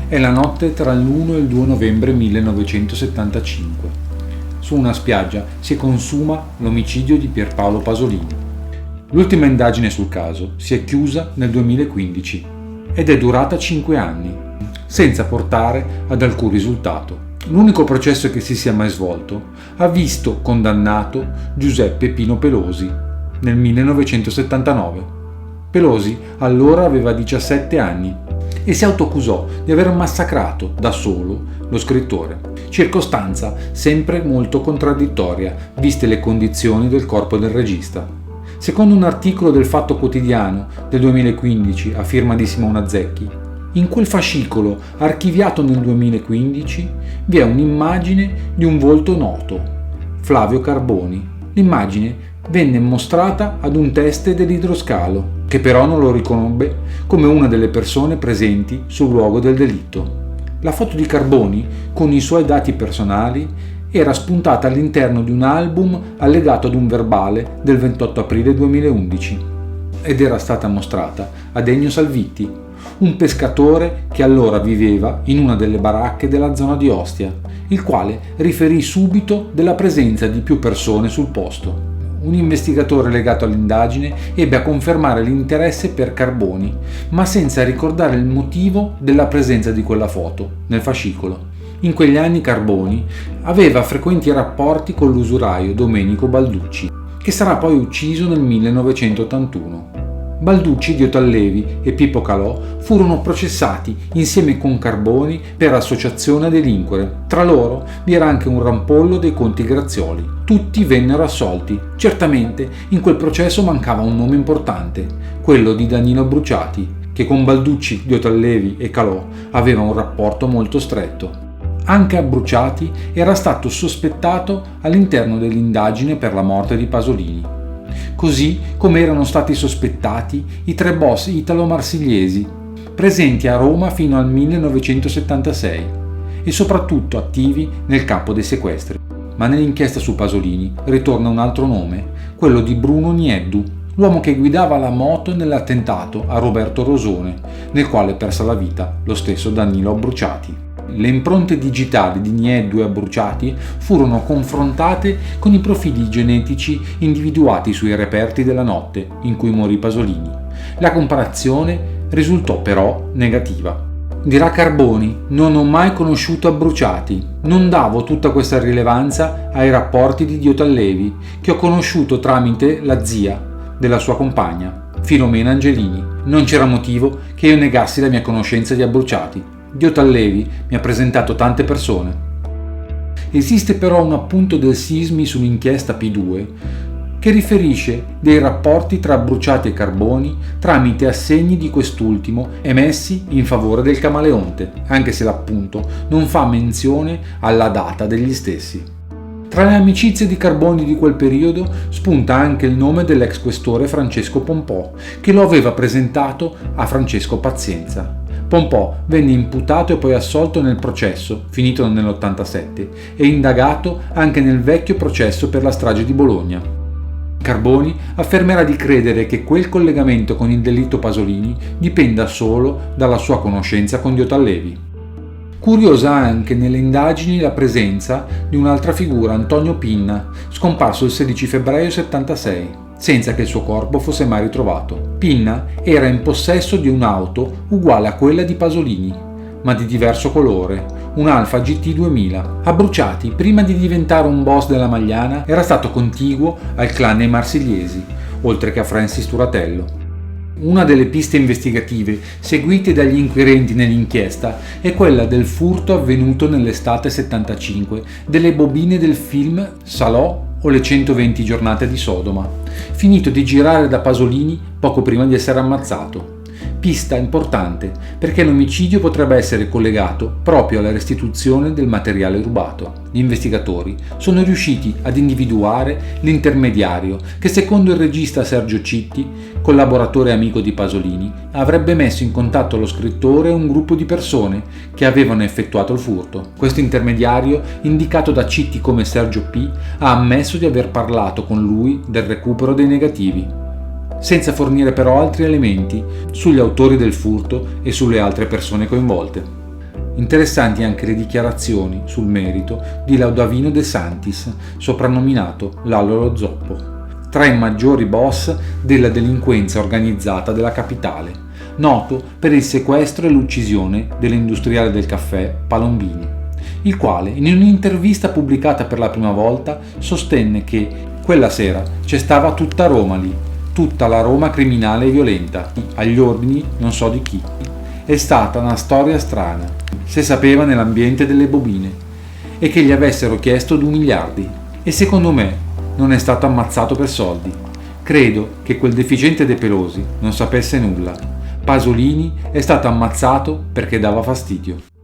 È la notte tra l'1 e il 2 novembre 1975. Su una spiaggia si consuma l'omicidio di Pierpaolo Pasolini. L'ultima indagine sul caso si è chiusa nel 2015 ed è durata 5 anni, senza portare ad alcun risultato. L'unico processo che si sia mai svolto ha visto condannato Giuseppe Pino Pelosi nel 1979. Pelosi allora aveva 17 anni e si autoaccusò di aver massacrato da solo lo scrittore, circostanza sempre molto contraddittoria viste le condizioni del corpo del regista. Secondo un articolo del Fatto Quotidiano del 2015 a firma di Simona Zecchi, in quel fascicolo archiviato nel 2015 vi è un'immagine di un volto noto, Flavio Carboni. L'immagine venne mostrata ad un teste dell'idroscalo, che però non lo riconobbe come una delle persone presenti sul luogo del delitto. La foto di Carboni, con i suoi dati personali, era spuntata all'interno di un album allegato ad un verbale del 28 aprile 2011 ed era stata mostrata ad Ennio Salvitti, un pescatore che allora viveva in una delle baracche della zona di Ostia, il quale riferì subito della presenza di più persone sul posto. Un investigatore legato all'indagine ebbe a confermare l'interesse per Carboni, ma senza ricordare il motivo della presenza di quella foto nel fascicolo. In quegli anni Carboni aveva frequenti rapporti con l'usuraio Domenico Balducci, che sarà poi ucciso nel 1981. Balducci, Diotallevi e Pippo Calò furono processati insieme con Carboni per associazione a delinquere. Tra loro vi era anche un rampollo dei conti Grazioli. Tutti vennero assolti. Certamente in quel processo mancava un nome importante, quello di Danilo Bruciati, che con Balducci, Diotallevi e Calò aveva un rapporto molto stretto. Anche a Bruciati era stato sospettato all'interno dell'indagine per la morte di Pasolini, così come erano stati sospettati i 3 boss italo-marsigliesi, presenti a Roma fino al 1976 e soprattutto attivi nel campo dei sequestri. Ma nell'inchiesta su Pasolini ritorna un altro nome, quello di Bruno Nieddu, l'uomo che guidava la moto nell'attentato a Roberto Rosone, nel quale perse la vita lo stesso Danilo Bruciati. Le impronte digitali di Nieddu e Abruciati furono confrontate con i profili genetici individuati sui reperti della notte in cui morì Pasolini. La comparazione risultò però negativa. Dirà Carboni: non ho mai conosciuto Abruciati, non davo tutta questa rilevanza ai rapporti di Diotallevi, che ho conosciuto tramite la zia della sua compagna, Filomena Angelini. Non c'era motivo che io negassi la mia conoscenza di Abruciati. Diotallevi mi ha presentato tante persone. Esiste però un appunto del Sismi sull'inchiesta P2 che riferisce dei rapporti tra Bruciati e Carboni tramite assegni di quest'ultimo emessi in favore del Camaleonte, anche se l'appunto non fa menzione alla data degli stessi. Tra le amicizie di Carboni di quel periodo spunta anche il nome dell'ex questore Francesco Pompò, che lo aveva presentato a Francesco Pazienza. Pompò venne imputato e poi assolto nel processo, finito nell'87, e indagato anche nel vecchio processo per la strage di Bologna. Carboni affermerà di credere che quel collegamento con il delitto Pasolini dipenda solo dalla sua conoscenza con Diotallevi. Curiosa anche nelle indagini la presenza di un'altra figura, Antonio Pinna, scomparso il 16 febbraio 76. Senza che il suo corpo fosse mai ritrovato. Pinna era in possesso di un'auto uguale a quella di Pasolini, ma di diverso colore, un Alfa GT 2000. Abruciati, prima di diventare un boss della Magliana, era stato contiguo al clan dei Marsigliesi, oltre che a Francis Turatello. Una delle piste investigative seguite dagli inquirenti nell'inchiesta è quella del furto avvenuto nell'estate 75 delle bobine del film Salò o le 120 giornate di Sodoma, finito di girare da Pasolini poco prima di essere ammazzato. Pista importante perché l'omicidio potrebbe essere collegato proprio alla restituzione del materiale rubato. Gli investigatori sono riusciti ad individuare l'intermediario che, secondo il regista Sergio Citti, collaboratore e amico di Pasolini, avrebbe messo in contatto lo scrittore e un gruppo di persone che avevano effettuato il furto. Questo intermediario, indicato da Citti come Sergio P., ha ammesso di aver parlato con lui del recupero dei negativi, senza fornire però altri elementi sugli autori del furto e sulle altre persone coinvolte. Interessanti anche le dichiarazioni sul merito di Laudavino De Santis, soprannominato Lallo lo Zoppo, tra i maggiori boss della delinquenza organizzata della capitale, noto per il sequestro e l'uccisione dell'industriale del caffè Palombini, il quale in un'intervista pubblicata per la prima volta sostenne che quella sera c'è stava tutta Roma lì, tutta la Roma criminale e violenta, agli ordini non so di chi. È stata una storia strana, se sapeva nell'ambiente delle bobine, e che gli avessero chiesto 2 miliardi. E secondo me non è stato ammazzato per soldi. Credo che quel deficiente De Pelosi non sapesse nulla. Pasolini è stato ammazzato perché dava fastidio.